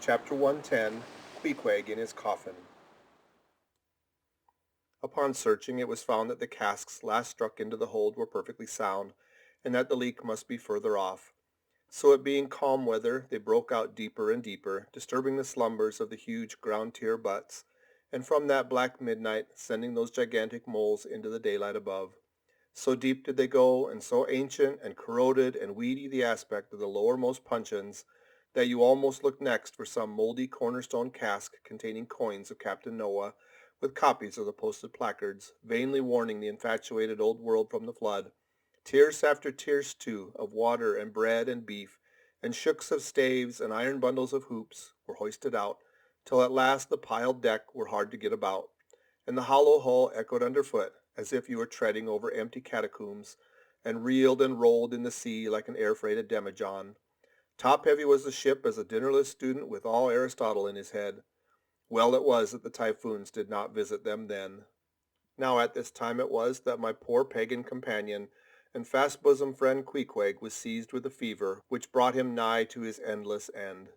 Chapter 110, Queequeg in His Coffin. Upon searching, it was found that the casks last struck into the hold were perfectly sound, and that the leak must be further off. So it being calm weather, they broke out deeper and deeper, disturbing the slumbers of the huge ground-tier butts, and from that black midnight sending those gigantic moles into the daylight above. So deep did they go, and so ancient and corroded and weedy the aspect of the lowermost puncheons, that you almost looked next for some mouldy cornerstone cask containing coins of Captain Noah, with copies of the posted placards, vainly warning the infatuated old world from the flood. Tierce after tierce, too, of water and bread and beef, and shooks of staves and iron bundles of hoops, were hoisted out, till at last the piled deck were hard to get about, and the hollow hull echoed underfoot, as if you were treading over empty catacombs, and reeled and rolled in the sea like an air-freighted demijohn. Top-heavy was the ship as a dinnerless student with all Aristotle in his head. Well it was that the typhoons did not visit them then. Now at this time it was that my poor pagan companion and fast-bosom friend Queequeg was seized with a fever which brought him nigh to his endless end.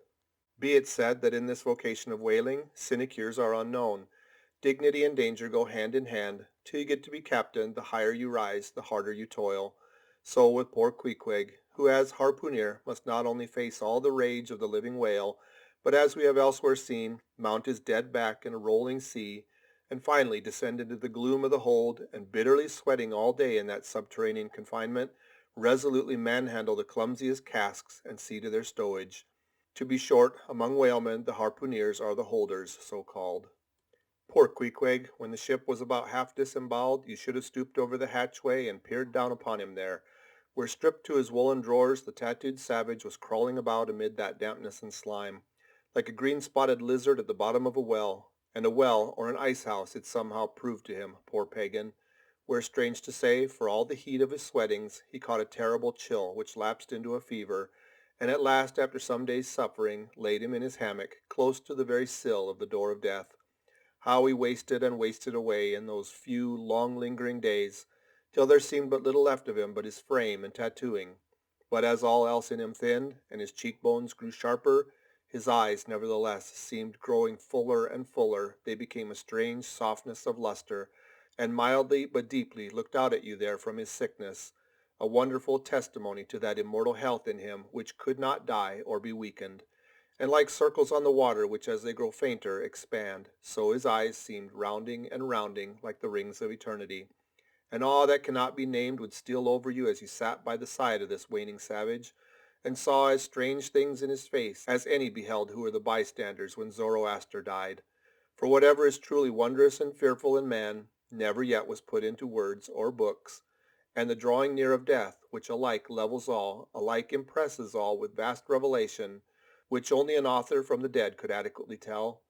Be it said that in this vocation of whaling, sinecures are unknown. Dignity and danger go hand in hand. Till you get to be captain, the higher you rise, the harder you toil. So with poor Queequeg, who as harpooner must not only face all the rage of the living whale, but as we have elsewhere seen, mount his dead back in a rolling sea, and finally descend into the gloom of the hold, and bitterly sweating all day in that subterranean confinement, resolutely manhandle the clumsiest casks and see to their stowage. To be short, among whalemen the harpooneers are the holders, so called. Poor Queequeg, when the ship was about half disemboweled, you should have stooped over the hatchway and peered down upon him there, where stripped to his woolen drawers the tattooed savage was crawling about amid that dampness and slime, like a green-spotted lizard at the bottom of a well, and a well or an ice-house it somehow proved to him, poor pagan, where, strange to say, for all the heat of his sweatings, he caught a terrible chill which lapsed into a fever, and at last, after some days' suffering, laid him in his hammock, close to the very sill of the door of death. How he wasted and wasted away in those few long-lingering days, till there seemed but little left of him but his frame and tattooing. But as all else in him thinned, and his cheekbones grew sharper, his eyes, nevertheless, seemed growing fuller and fuller. They became a strange softness of luster, and mildly but deeply looked out at you there from his sickness, a wonderful testimony to that immortal health in him which could not die or be weakened. And like circles on the water which as they grow fainter expand, so his eyes seemed rounding and rounding like the rings of eternity. And awe that cannot be named would steal over you as you sat by the side of this waning savage, and saw as strange things in his face as any beheld who were the bystanders when Zoroaster died. For whatever is truly wondrous and fearful in man, never yet was put into words or books, and the drawing near of death, which alike levels all, alike impresses all with vast revelation, which only an author from the dead could adequately tell,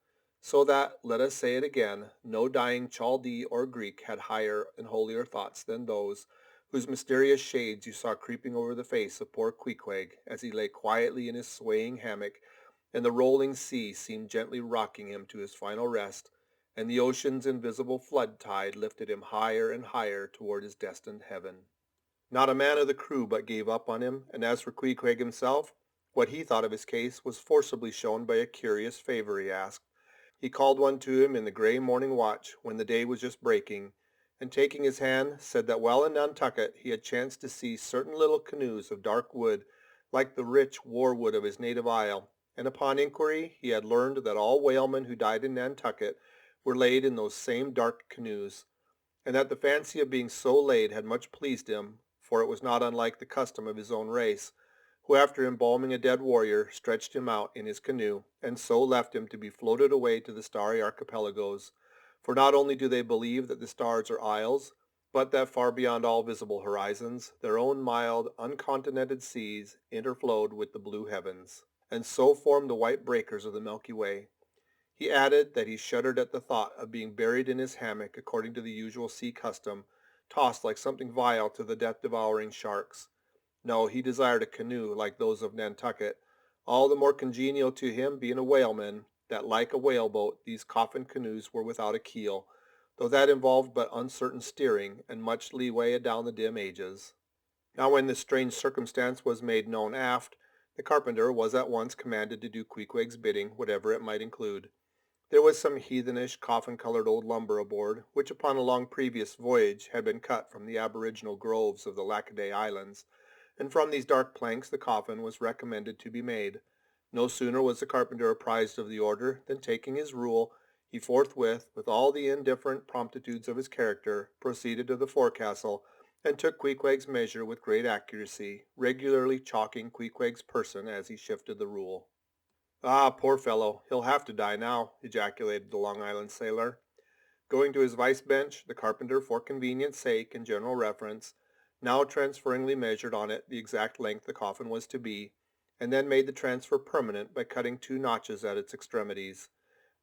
so that, let us say it again, no dying Chaldee or Greek had higher and holier thoughts than those whose mysterious shades you saw creeping over the face of poor Queequeg as he lay quietly in his swaying hammock, and the rolling sea seemed gently rocking him to his final rest, and the ocean's invisible flood tide lifted him higher and higher toward his destined heaven. Not a man of the crew but gave up on him, and as for Queequeg himself, what he thought of his case was forcibly shown by a curious favor he asked. He called one to him in the grey morning watch, when the day was just breaking, and taking his hand, said that while in Nantucket he had chanced to see certain little canoes of dark wood, like the rich war-wood of his native isle, and upon inquiry he had learned that all whalemen who died in Nantucket were laid in those same dark canoes, and that the fancy of being so laid had much pleased him, for it was not unlike the custom of his own race, who after embalming a dead warrior stretched him out in his canoe, and so left him to be floated away to the starry archipelagos. For not only do they believe that the stars are isles, but that far beyond all visible horizons, their own mild, uncontinented seas interflowed with the blue heavens, and so formed the white breakers of the Milky Way. He added that he shuddered at the thought of being buried in his hammock according to the usual sea custom, tossed like something vile to the death-devouring sharks. No, he desired a canoe like those of Nantucket, all the more congenial to him being a whaleman, that like a whaleboat these coffin canoes were without a keel, though that involved but uncertain steering and much leeway adown the dim ages. Now when this strange circumstance was made known aft, The carpenter was at once commanded to do Queequeg's bidding, whatever it might include. There was some heathenish, coffin-colored old lumber aboard, which upon a long previous voyage had been cut from the aboriginal groves of the Lackaday Islands, and from these dark planks the coffin was recommended to be made. No sooner was the carpenter apprised of the order than, taking his rule, he forthwith, with all the indifferent promptitudes of his character, proceeded to the forecastle, and took Queequeg's measure with great accuracy, regularly chalking Queequeg's person as he shifted the rule. "Ah, poor fellow, he'll have to die now," ejaculated the Long Island sailor. Going to his vice bench, the carpenter, for convenience sake and general reference, now transferringly measured on it the exact length the coffin was to be, and then made the transfer permanent by cutting 2 notches at its extremities.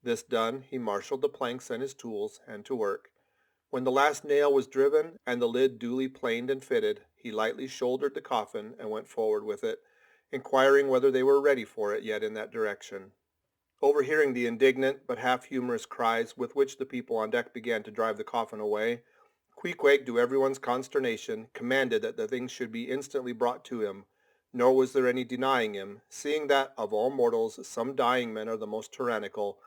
This done, he marshalled the planks and his tools, and to work. When the last nail was driven and the lid duly planed and fitted, he lightly shouldered the coffin and went forward with it, inquiring whether they were ready for it yet in that direction. Overhearing the indignant but half-humorous cries with which the people on deck began to drive the coffin away, Queequeg, to everyone's consternation, commanded that the thing should be instantly brought to him, nor was there any denying him, seeing that of all mortals some dying men are the most tyrannical,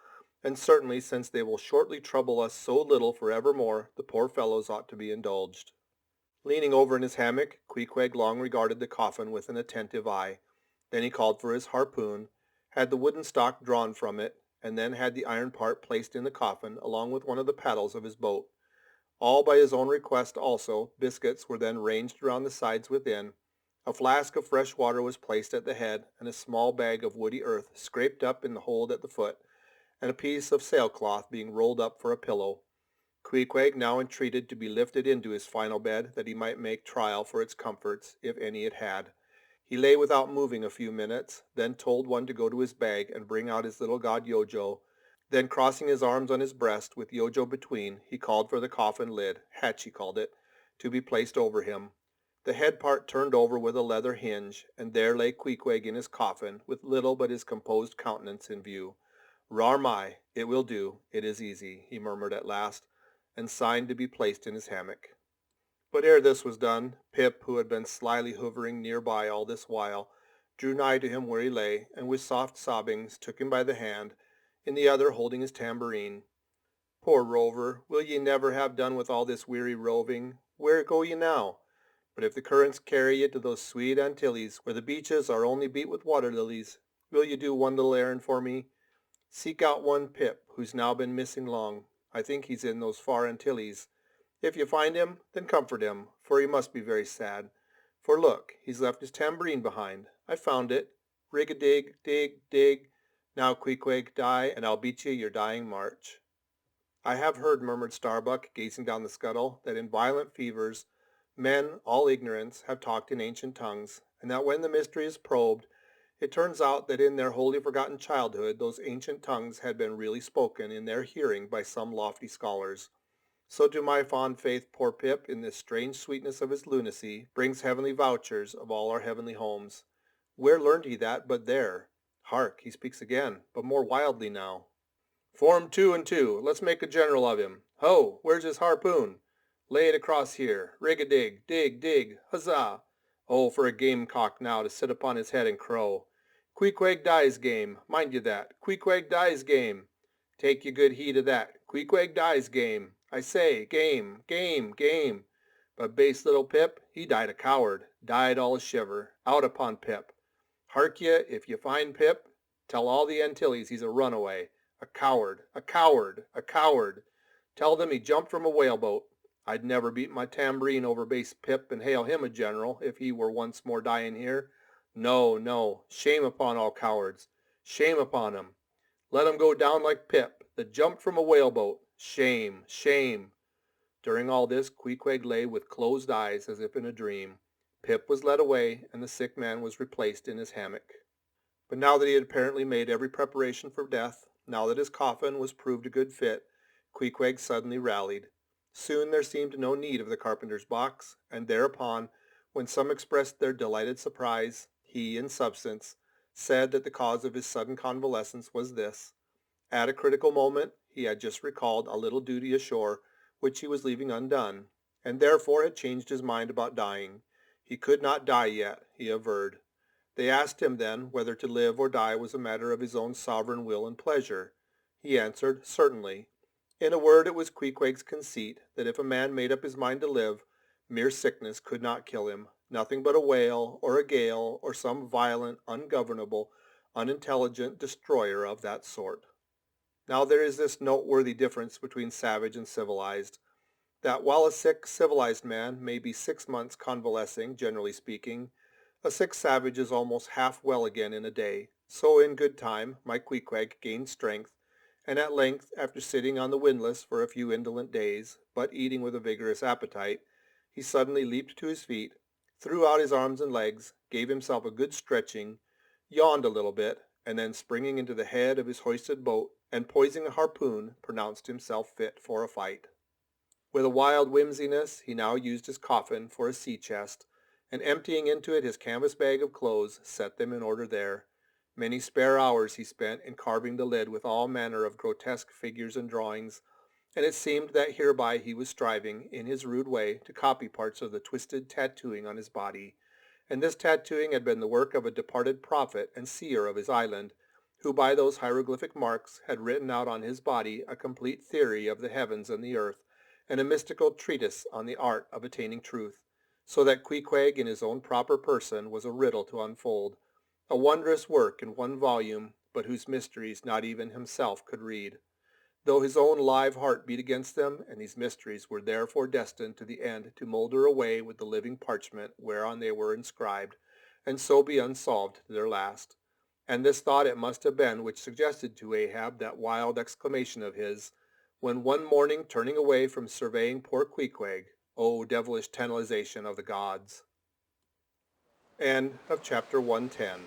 and certainly since they will shortly trouble us so little for evermore, the poor fellows ought to be indulged. Leaning over in his hammock, Queequeg long regarded the coffin with an attentive eye. Then he called for his harpoon, had the wooden stock drawn from it, and then had the iron part placed in the coffin along with one of the paddles of his boat. All by his own request also, biscuits were then ranged around the sides within. A flask of fresh water was placed at the head, and a small bag of woody earth scraped up in the hold at the foot, and a piece of sailcloth being rolled up for a pillow. Queequeg now entreated to be lifted into his final bed, that he might make trial for its comforts, if any it had. He lay without moving a few minutes, then told one to go to his bag and bring out his little god Yojo. Then, crossing his arms on his breast, with Yojo between, he called for the coffin lid, hatch he called it, to be placed over him. The head part turned over with a leather hinge, and there lay Queequeg in his coffin, with little but his composed countenance in view. "Rar-my, it will do, it is easy," he murmured at last, and signed to be placed in his hammock. But ere this was done, Pip, who had been slyly hovering near by all this while, drew nigh to him where he lay, and with soft sobbings took him by the hand, in the other holding his tambourine. "Poor rover, will ye never have done with all this weary roving? Where go ye now? But if the currents carry ye to those sweet Antilles, where the beaches are only beat with water lilies, will ye do one little errand for me? Seek out one Pip, who's now been missing long. I think he's in those far Antilles. If you find him, then comfort him, for he must be very sad. For look, he's left his tambourine behind. I found it. Rig-a-dig, dig, dig. Now, Queequeg, die, and I'll beat ye your dying march." "I have heard," murmured Starbuck, gazing down the scuttle, "that in violent fevers men, all ignorance, have talked in ancient tongues, and that when the mystery is probed, it turns out that in their wholly forgotten childhood those ancient tongues had been really spoken in their hearing by some lofty scholars. So to my fond faith poor Pip, in this strange sweetness of his lunacy, brings heavenly vouchers of all our heavenly homes. Where learned he that but there? Hark, he speaks again, but more wildly now. Form 2 and 2, let's make a general of him. Ho, where's his harpoon? Lay it across here. Rig-a-dig, dig, dig, huzzah! Oh, for a gamecock now to sit upon his head and crow. Queequeg dies game, mind you that. Queequeg dies game. Take ye good heed of that. Queequeg dies game. I say, game, game, game. But base little Pip, he died a coward, died all a shiver. Out upon Pip. Hark ye, if ye find Pip, tell all the Antilles he's a runaway, a coward, a coward, a coward. Tell them he jumped from a whaleboat. I'd never beat my tambourine over base Pip and hail him a general if he were once more dying here. No, no, shame upon all cowards. Shame upon 'em. Let 'em go down like Pip, that jumped from a whaleboat. Shame, shame." During all this, Queequeg lay with closed eyes as if in a dream. Pip was led away, and the sick man was replaced in his hammock. But now that he had apparently made every preparation for death, now that his coffin was proved a good fit, Queequeg suddenly rallied. Soon there seemed no need of the carpenter's box, and thereupon, when some expressed their delighted surprise, he, in substance, said that the cause of his sudden convalescence was this. At a critical moment he had just recalled a little duty ashore which he was leaving undone, and therefore had changed his mind about dying. He could not die yet, he averred. They asked him then whether to live or die was a matter of his own sovereign will and pleasure. He answered, certainly. In a word, it was Queequeg's conceit that if a man made up his mind to live, mere sickness could not kill him. Nothing but a whale, or a gale, or some violent, ungovernable, unintelligent destroyer of that sort. Now there is this noteworthy difference between savage and civilized, that while a sick, civilized man may be 6 months convalescing, generally speaking, a sick savage is almost half well again in a day. So in good time my Queequeg gained strength, and at length, after sitting on the windlass for a few indolent days, but eating with a vigorous appetite, he suddenly leaped to his feet, threw out his arms and legs, gave himself a good stretching, yawned a little bit, and then springing into the head of his hoisted boat, and poising a harpoon, pronounced himself fit for a fight. With a wild whimsiness he now used his coffin for a sea chest, and emptying into it his canvas bag of clothes, set them in order there. Many spare hours he spent in carving the lid with all manner of grotesque figures and drawings, and it seemed that hereby he was striving, in his rude way, to copy parts of the twisted tattooing on his body. And this tattooing had been the work of a departed prophet and seer of his island, who by those hieroglyphic marks had written out on his body a complete theory of the heavens and the earth, and a mystical treatise on the art of attaining truth, so that Queequeg in his own proper person was a riddle to unfold, a wondrous work in one volume, but whose mysteries not even himself could read, though his own live heart beat against them, and these mysteries were therefore destined to the end to moulder away with the living parchment whereon they were inscribed, and so be unsolved to their last. And this thought it must have been which suggested to Ahab that wild exclamation of his, when one morning turning away from surveying poor Queequeg, O devilish tantalization of the gods. End of chapter 110.